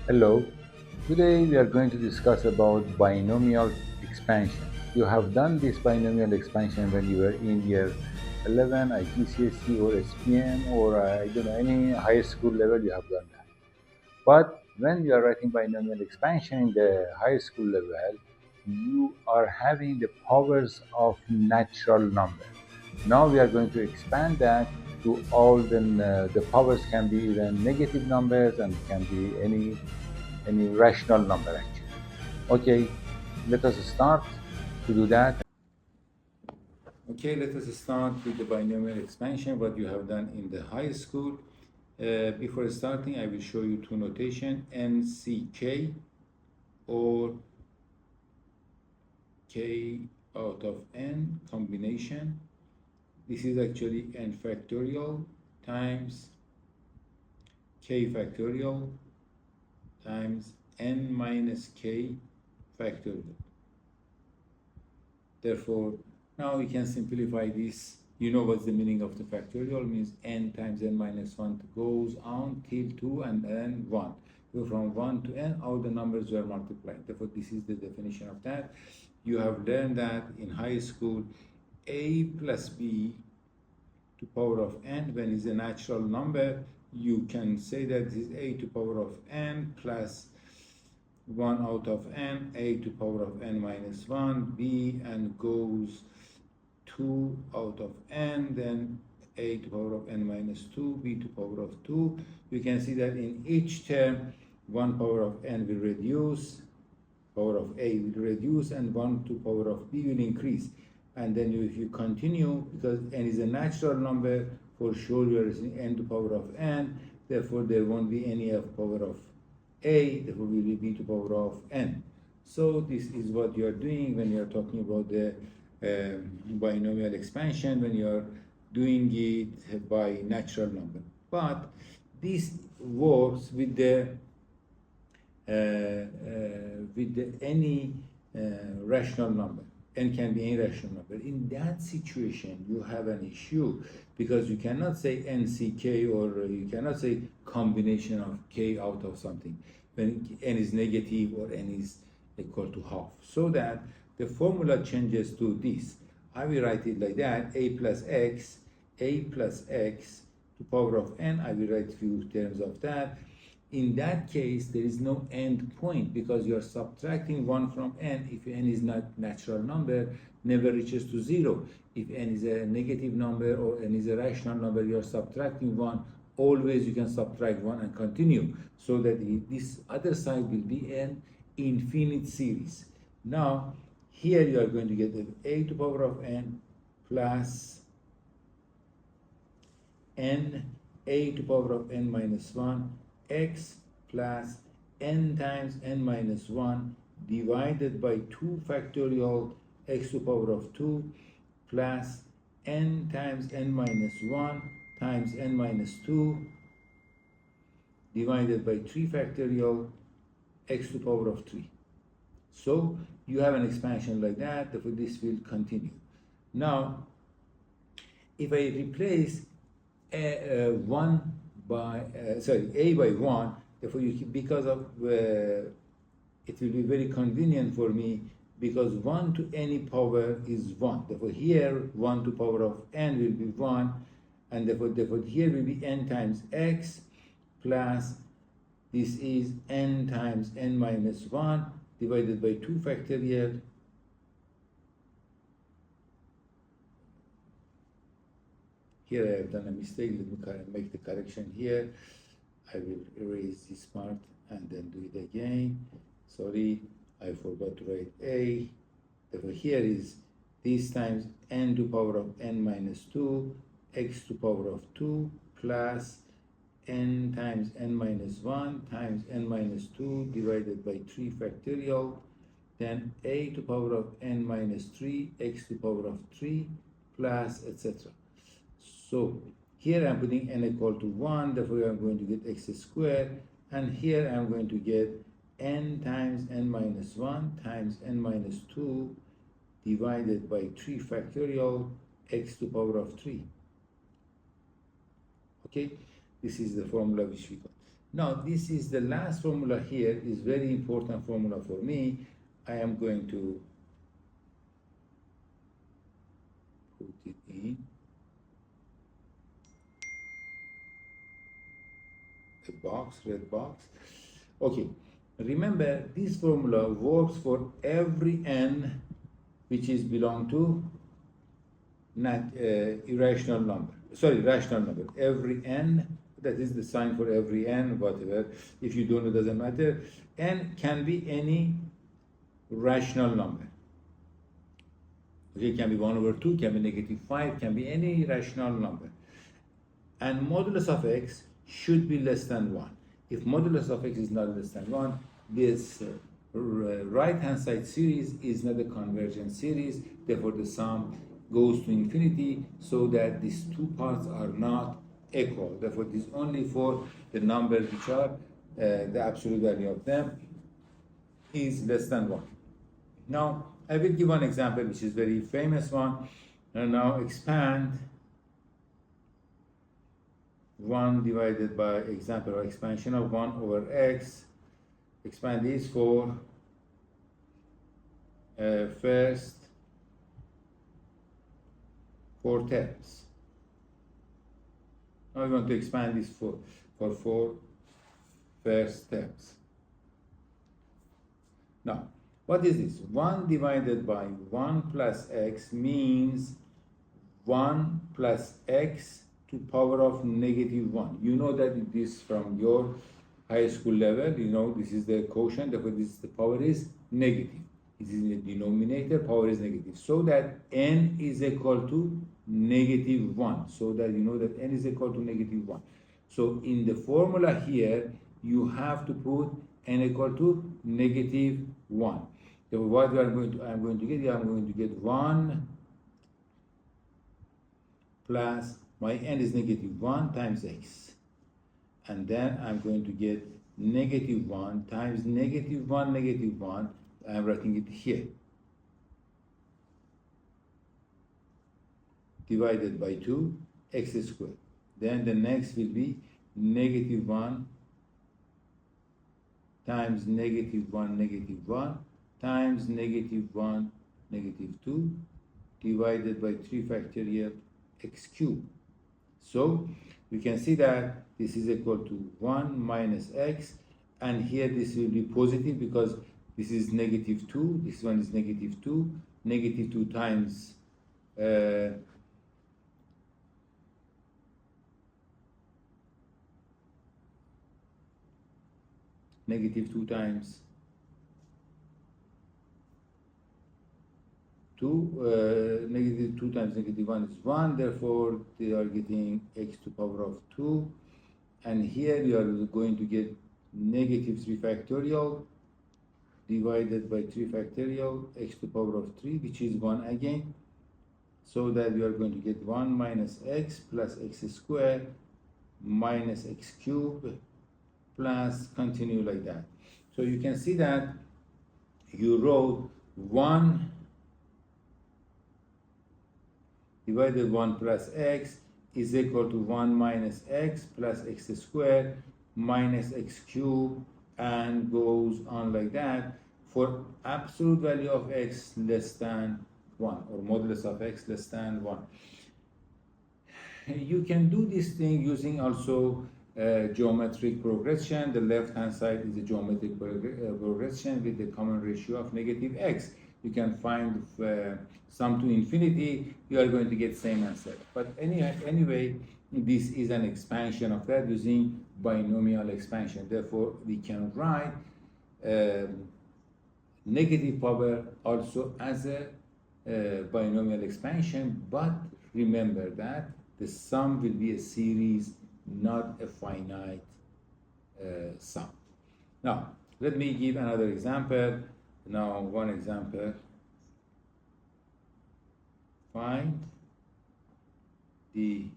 Hello, today we are going to discuss about binomial expansion. You have done this binomial expansion when you were in year 11 at GCSE or SPM or I don't know, any high school level you have done that. But when you are writing binomial expansion in the high school level, you are having the powers of natural number. Now we are going to expand that to all the powers can be even negative numbers and can be any rational number actually. Okay, let us start to do that. Okay, let us start with the binomial expansion, what you have done in the high school. Before starting, I will show you two notation, NCK or K out of N combination. This is actually N factorial times K factorial times N minus K factorial. Therefore, now we can simplify this. You know what's the meaning of the factorial? Means n times n minus 1 goes on till 2 and then 1. So from 1 to n, all the numbers were multiplied. Therefore, this is the definition of that. You have learned that in high school, a plus b to power of n, when it's a natural number, you can say that this is a to power of n plus 1 out of n, a to power of n minus 1, b, and goes 2 out of n, then a to power of n minus 2, b to power of 2. You can see that in each term, 1 power of n will reduce, power of a will reduce, and 1 to power of b will increase. And then if you continue, because n is a natural number, for sure you are using n to power of n, therefore there won't be any of power of a, therefore will be b to power of n. So this is what you are doing when you are talking about the binomial expansion, when you are doing it by natural number. But this works with the any rational number. N can be any rational number. In that situation, you have an issue because you cannot say NCK or you cannot say combination of K out of something when N is negative or N is equal to half. So that the formula changes to this. I will write it like that, a plus x to power of n. I will write few terms of that. In that case, there is no end point because you are subtracting 1 from n. If n is not natural number, never reaches to 0. If n is a negative number or n is a rational number, you are subtracting 1. Always you can subtract 1 and continue. So that this other side will be an infinite series. Now, here you are going to get a to power of n plus n a to power of n minus 1 x plus n times n minus 1 divided by 2 factorial x to power of 2 plus n times n minus 1 times n minus 2 divided by 3 factorial x to power of 3. So you have an expansion like that, therefore this will continue. Now, if I replace a 1 by, a by 1, therefore because of, it will be very convenient for me because 1 to any power is 1. Therefore here 1 to power of n will be 1, and therefore here will be n times x plus this is n times n minus 1 divided by 2 factorial here I have done a mistake. Let me make the correction here. I will erase this part and then do it again. Sorry, I forgot to write a. Therefore here is this times n to power of n minus 2 x to power of 2 plus n times n minus 1 times n minus 2 divided by 3 factorial, then a to power of n minus 3 x to power of 3 plus etc. So here I'm putting n equal to 1, therefore I'm going to get x squared, and here I'm going to get n times n minus 1 times n minus 2 divided by 3 factorial x to power of 3. Okay, this is the formula which we got. Now, this is the last formula here, is very important formula for me. I am going to put it in a box, red box. Okay, remember this formula works for every n which is belong to not irrational number. Sorry, rational number. Every n, that is the sign for every n, whatever. If you don't know, it doesn't matter. N can be any rational number. Okay, it can be 1 over 2, can be negative 5, can be any rational number. And modulus of x should be less than 1. If modulus of x is not less than 1, this right-hand side series is not a convergent series, therefore the sum goes to infinity, so that these two parts are not equal. Therefore, this is only for the numbers which are the absolute value of them is less than 1. Now, I will give one example which is very famous one. And now expand 1 divided by example or expansion of 1 over x. Expand this for first 4 terms. Now we want to expand this for 4 first terms. Now, what is this? 1 divided by 1 plus x means 1 plus x to power of negative 1. You know that this from your high school level, you know this is the quotient, therefore this the power is negative. It is in the denominator, power is negative. So that n is equal to negative 1. So that you know that n is equal to negative 1. So in the formula here, you have to put n equal to negative 1. So what I'm going to get 1 plus my n is negative 1 times x. And then I'm going to get negative 1 times negative 1, negative 1. I'm writing it here. Divided by 2, x squared. Then the next will be negative 1 times negative 1, negative 1 times negative 1, negative 2 divided by 3 factorial x cubed. So we can see that this is equal to 1 minus x, and here this will be positive because this is negative 2, this one is negative 2, negative 2 times negative 2 times 2, negative 2 times negative 1 is 1, therefore they are getting x to power of 2, and here you are going to get negative 3 factorial divided by 3 factorial x to power of 3, which is 1 again, so that we are going to get 1 minus x plus x squared minus x cubed plus continue like that. So you can see that you wrote 1 divided 1 plus x is equal to 1 minus x plus x squared minus x cubed, and goes on like that for absolute value of x less than 1, or modulus of x less than 1. You can do this thing using also geometric progression. The left hand side is a geometric progression with the common ratio of negative x. You can find sum to infinity, you are going to get same answer. But anyway, this is an expansion of that using binomial expansion. Therefore, we can write negative power also as a binomial expansion, but remember that the sum will be a series, not a finite sum. Now, let me give another example. Now, one example. Find the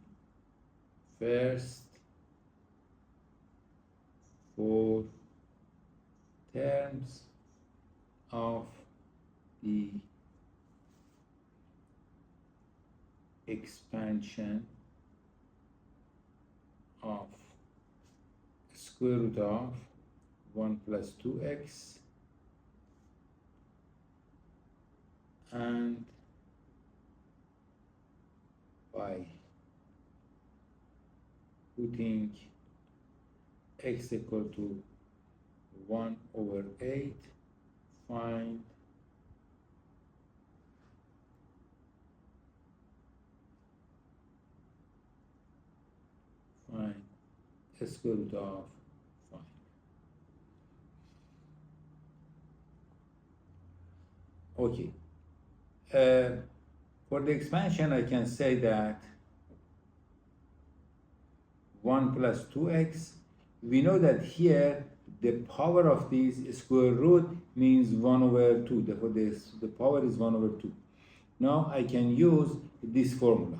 first 4 terms of the expansion of square root of 1 plus 2x and by putting x equal to 1 over 8, find the square root of 5. Okay. For the expansion, I can say that 1 plus 2x, we know that here the power of this square root means 1 over 2. Therefore, the power is 1 over 2. Now I can use this formula.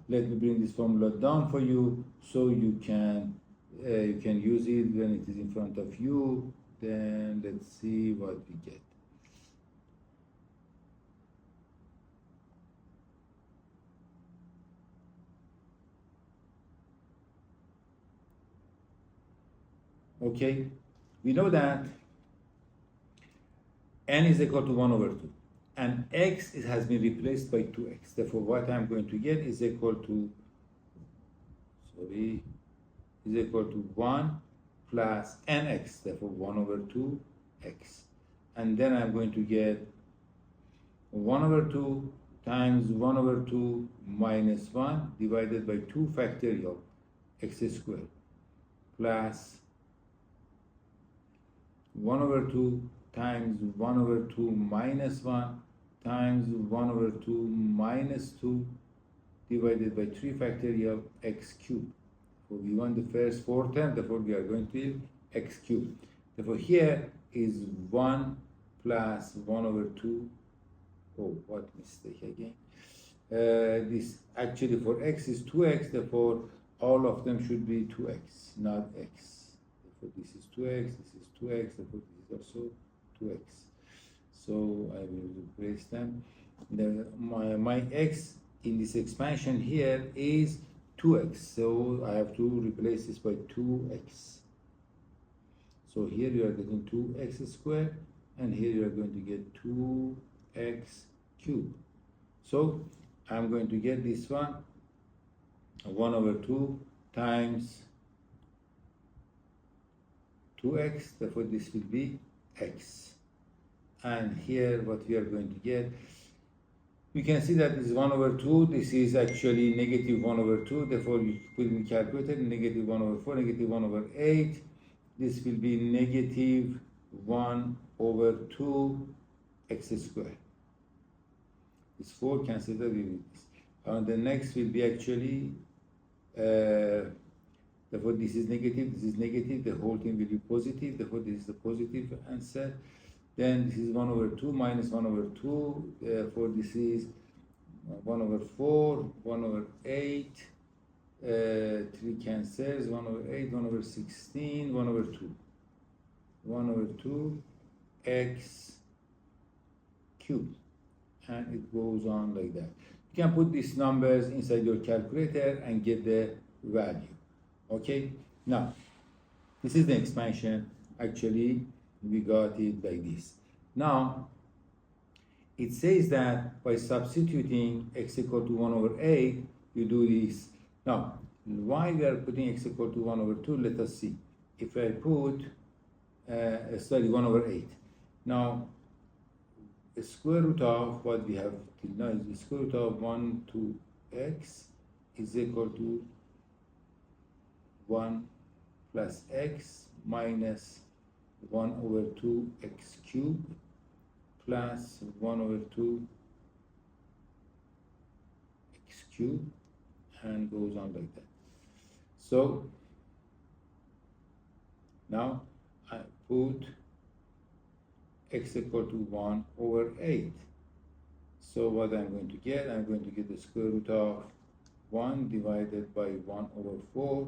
Let me bring this formula down for you so you can use it when it is in front of you. Then let's see what we get. Okay, we know that n is equal to 1 over 2 and x has been replaced by 2x. Therefore, what I'm going to get is equal to, is equal to 1 plus nx, therefore 1 over 2x. And then I'm going to get 1 over 2 times 1 over 2 minus 1 divided by 2 factorial x squared plus 1 over 2 times 1 over 2 minus 1 times 1 over 2 minus 2 divided by 3 factorial x cubed. So we want the first 4 terms, therefore we are going to use x cubed. Therefore here is 1 plus 1 over 2. Oh, what mistake again. This actually for x is 2x, therefore all of them should be 2x, not x. Therefore this is 2x, this is 2x, therefore this is also 2x. So I will replace them. My x in this expansion here is 2x, so I have to replace this by 2x. So here you are getting 2x squared, and here you are going to get 2x cubed. So I'm going to get this one, 1 over 2 times 2x, therefore this will be x. And here what we are going to get, you can see that this is 1 over 2, this is actually negative 1 over 2, therefore you put in the calculator, negative 1 over 4, negative 1 over 8, this will be negative 1 over 2 x squared. This 4 cancels out with this. And the next will be actually, therefore this is negative, the whole thing will be positive, therefore this is the positive answer. Then this is 1 over 2 minus 1 over 2, therefore this is 1 over 4, 1 over 8, 3 cancels, 1 over 8, 1 over 16, 1 over 2. 1 over 2 x cubed. And it goes on like that. You can put these numbers inside your calculator and get the value. Okay, now this is the expansion. Actually, we got it like this. Now it says that by substituting x equal to 1 over 8, you do this. Now, why we are putting x equal to 1 over 2? Let us see. If I put 1 over 8. Now, the square root of what we have till now is the square root of 1 to x is equal to 1 plus x minus 1 over 2 x cubed plus 1 over 2 x cubed, and goes on like that. So now I put x equal to 1 over 8. So what I'm going to get? I'm going to get the square root of 1 divided by 1 over 4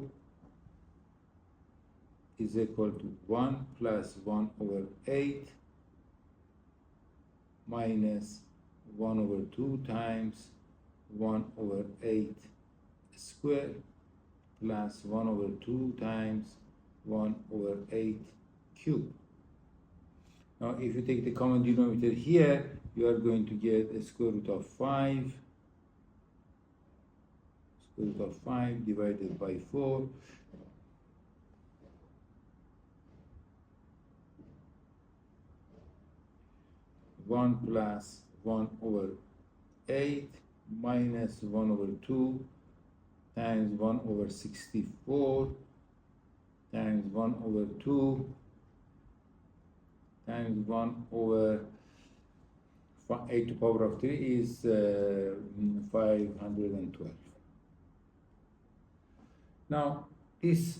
is equal to 1 plus 1 over 8 minus 1 over 2 times 1 over 8 squared plus 1 over 2 times 1 over 8 cubed. Now, if you take the common denominator here, you are going to get a square root of 5. Square root of 5 divided by 4. One plus 1 over 8 minus 1 over 2 times 1 over 64 times 1 over 2 times 1 over 8 to the power of 3 is 512. Now, this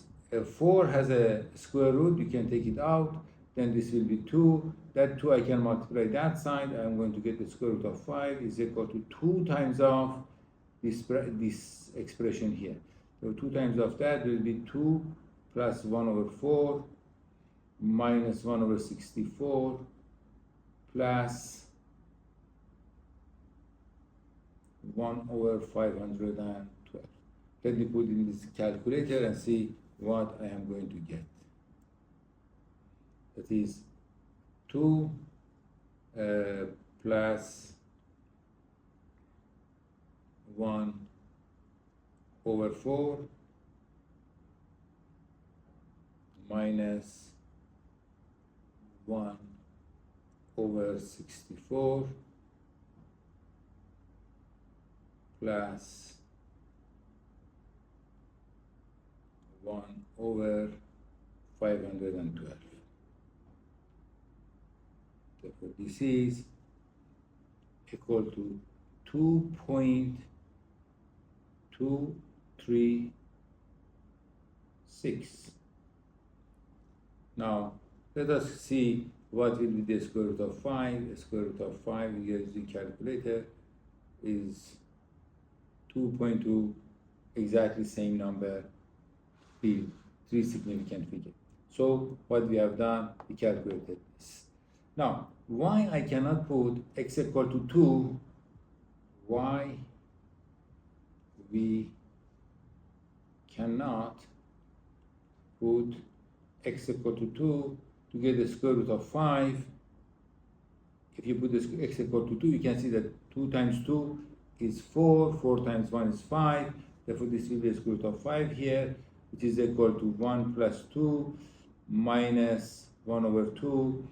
4 has a square root, you can take it out, then this will be 2. That 2 I can multiply that side, I'm going to get the square root of 5 is equal to 2 times of this expression here. So 2 times of that will be 2 plus 1 over 4 minus 1 over 64 plus 1 over 512. Let me put in this calculator and see what I am going to get. That is 2 plus 1 over 4 minus 1 over 64 plus 1 over 512. Therefore, this is equal to 2.236. Now, let us see what will be the square root of 5. The square root of 5 using the calculator is 2.2, exactly same number, the 3 significant figure. So what we have done, we calculated this. Now, why I cannot put x equal to 2, why we cannot put x equal to 2 to get the square root of 5. If you put this x equal to 2, you can see that 2 times 2 is 4, 4 times 1 is 5, therefore this will be the square root of 5 here, which is equal to 1 plus 2 minus 1 over 2,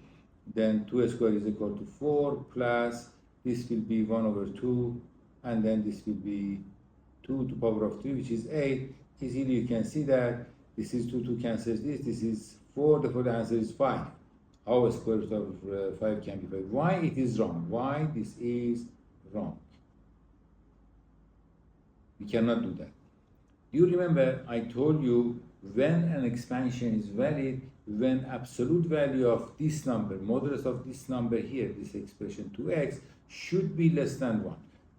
then 2 squared is equal to 4 plus, this will be 1 over 2, and then this will be 2 to the power of 3, which is 8. Easily you can see that this is 2 cancels this is 4, therefore the answer is 5. How a square root of 5 can be 5? Why it is wrong? Why this is wrong? We cannot do that. Do you remember I told you when an expansion is valid, when absolute value of this number, modulus of this number here, this expression 2x, should be less than 1.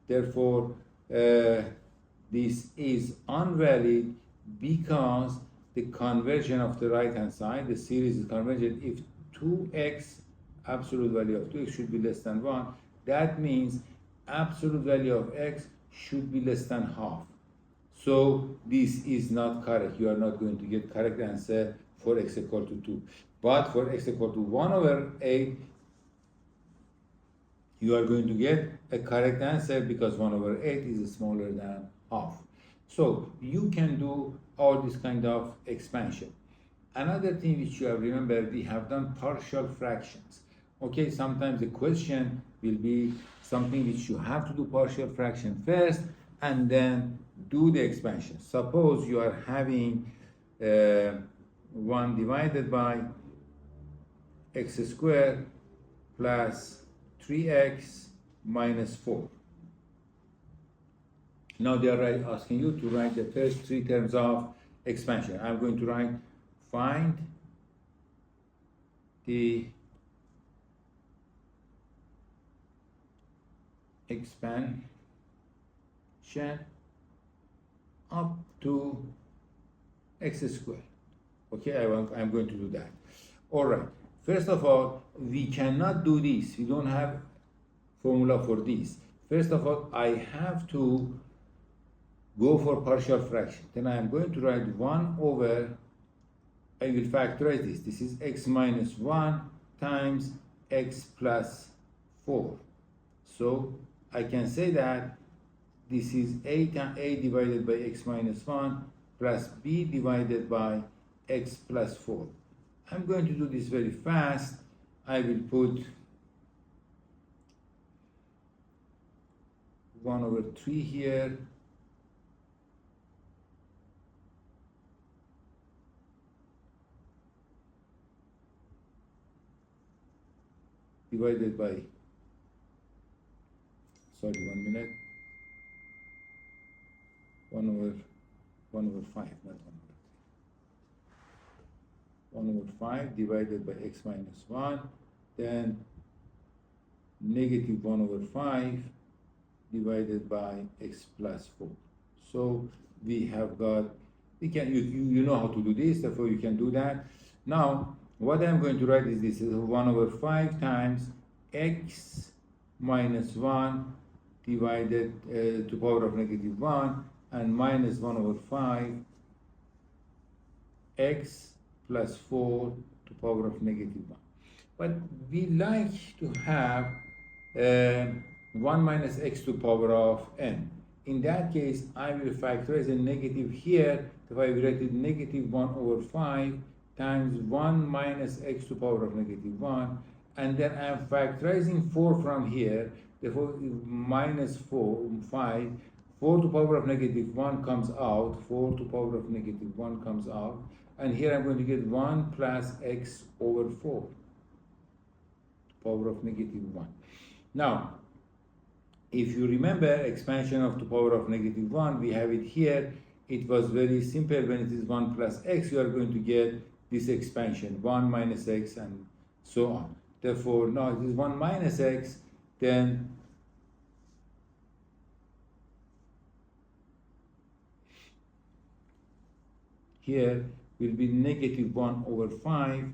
Therefore, this is invalid because the conversion of the right hand side, the series is convergent if 2x, absolute value of 2x should be less than 1. That means absolute value of x should be less than half. So this is not correct. You are not going to get correct answer for x equal to 2. But for x equal to 1 over 8, you are going to get a correct answer because 1 over 8 is smaller than half. So you can do all this kind of expansion. Another thing which you have remembered, we have done partial fractions. Okay, sometimes the question will be something which you have to do partial fraction first and then do the expansion. Suppose you are having 1 divided by x squared plus 3x minus 4. Now they are asking you to write the first 3 terms of expansion. I'm going to write find the expansion up to x squared. Okay, I'm going to do that. All right. First of all, we cannot do this. We don't have formula for this. First of all, I have to go for partial fraction. Then I am going to write 1 over I will factorize this. This is x minus 1 times x plus 4. So I can say that this is a divided by x minus 1 plus b divided by x plus 4. I'm going to do this very fast. I will put 1 over 3 here. Divided by, sorry, 1 minute, 1 over 5, not 1 over 5 divided by x minus 1, then negative 1 over 5 divided by x plus 4. So we have got, you know how to do this, therefore you can do that. Now what I'm going to write is this is 1 over 5 times x minus 1 divided to power of negative 1 and minus 1 over 5 x plus 4 to power of negative 1. But we like to have 1 minus x to power of n. In that case, I will factorize a negative here. If I write it negative 1 over 5 times 1 minus x to power of negative 1, and then I am factorizing 4 from here, therefore minus 5, 4 to power of negative 1 comes out, 4 to power of negative 1 comes out, and here I'm going to get 1 plus x over 4 to power of negative 1. Now, if you remember expansion of to power of negative 1, we have it here. It was very simple. When it is 1 plus x, you are going to get this expansion, 1 minus x and so on. Therefore, now it is 1 minus x, then here will be negative 1 over 5,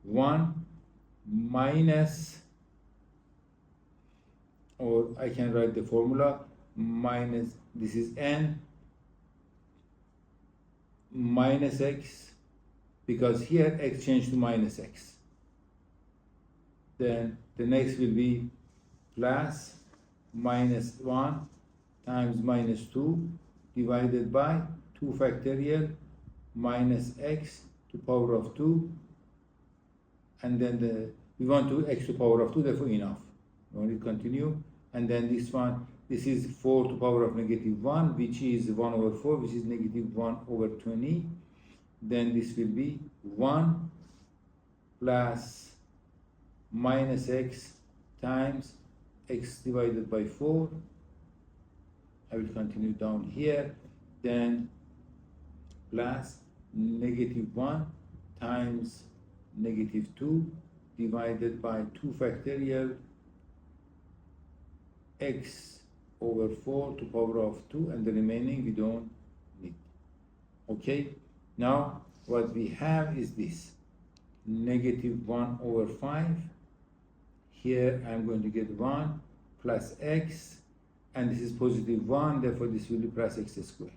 1 minus, or I can write the formula, minus, this is n, minus x, because here x changed to minus x. Then the next will be plus minus 1 times minus 2 divided by 2 factorial minus x to power of 2, and then we want to x to power of 2, therefore enough. We want to continue, and then this one, this is 4 to power of negative 1, which is 1 over 4, which is negative 1 over 20. Then this will be 1 plus minus x times x divided by 4. I will continue down here. Then plus negative 1 times negative 2 divided by 2 factorial x over 4 to power of 2, and the remaining we don't need. Okay, now what we have is this, negative 1 over 5. Here I'm going to get 1 plus x, and this is positive 1, therefore this will be plus x squared.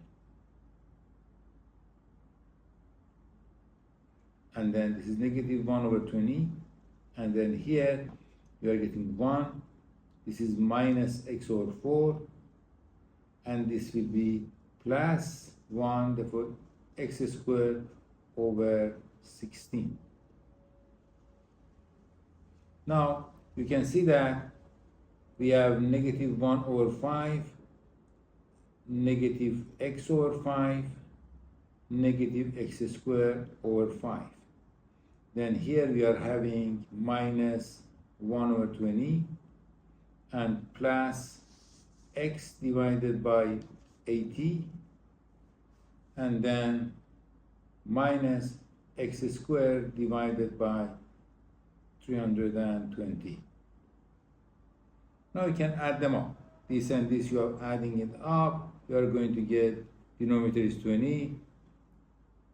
And then this is negative 1 over 20, and then here you are getting 1. This is minus x over 4, and this will be plus 1, therefore x squared over 16. Now you can see that we have negative 1 over 5, negative x over 5, negative x squared over 5. Then here we are having minus 1 over 20 and plus x divided by 80, and then minus x squared divided by 320. Now you can add them up. This and this, you are adding it up. You are going to get, denominator is 20.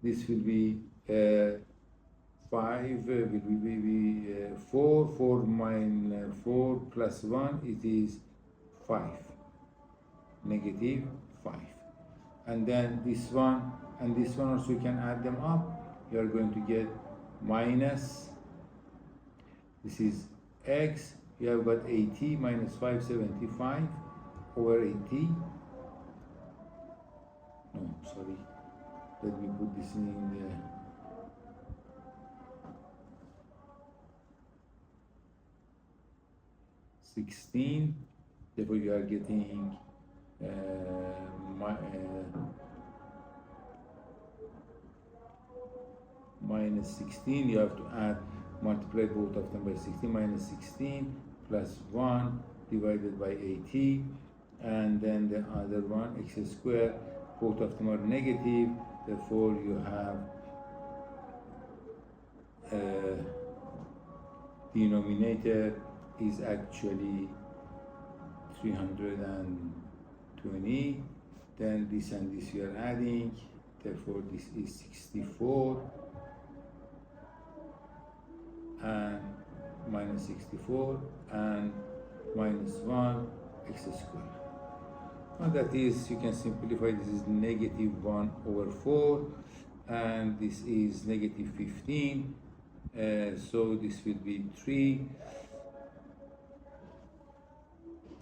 This will be 5, will be 4, 4 minus 4 plus 1, it is 5, negative 5. And then this one and this one also you can add them up. You are going to get minus, this is x, you have got 80 minus 575 over 80. No, sorry, let me put this in the $16, therefore you are getting minus 16. You have to add, multiply both of them by 16, minus 16 plus 1 divided by 80, and then the other one, x squared, both of them are negative, therefore you have denominator is actually 320, then this and this we are adding, therefore this is 64 and minus 64 and minus 1 x squared. Now that is, you can simplify, this is negative 1 over 4 and this is negative 15, so this will be 3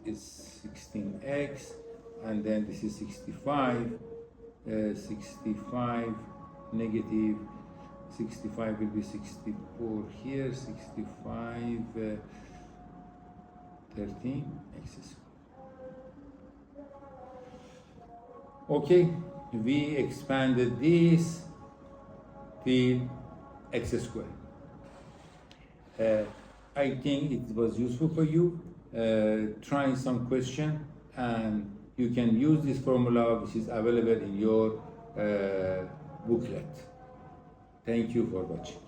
is 16x, and then this is 65, 65 negative 65 will be 64 here, 65 13 x squared. Okay, we expanded this till x squared. I think it was useful for you. Try some question, and you can use this formula which is available in your booklet. Thank you for watching.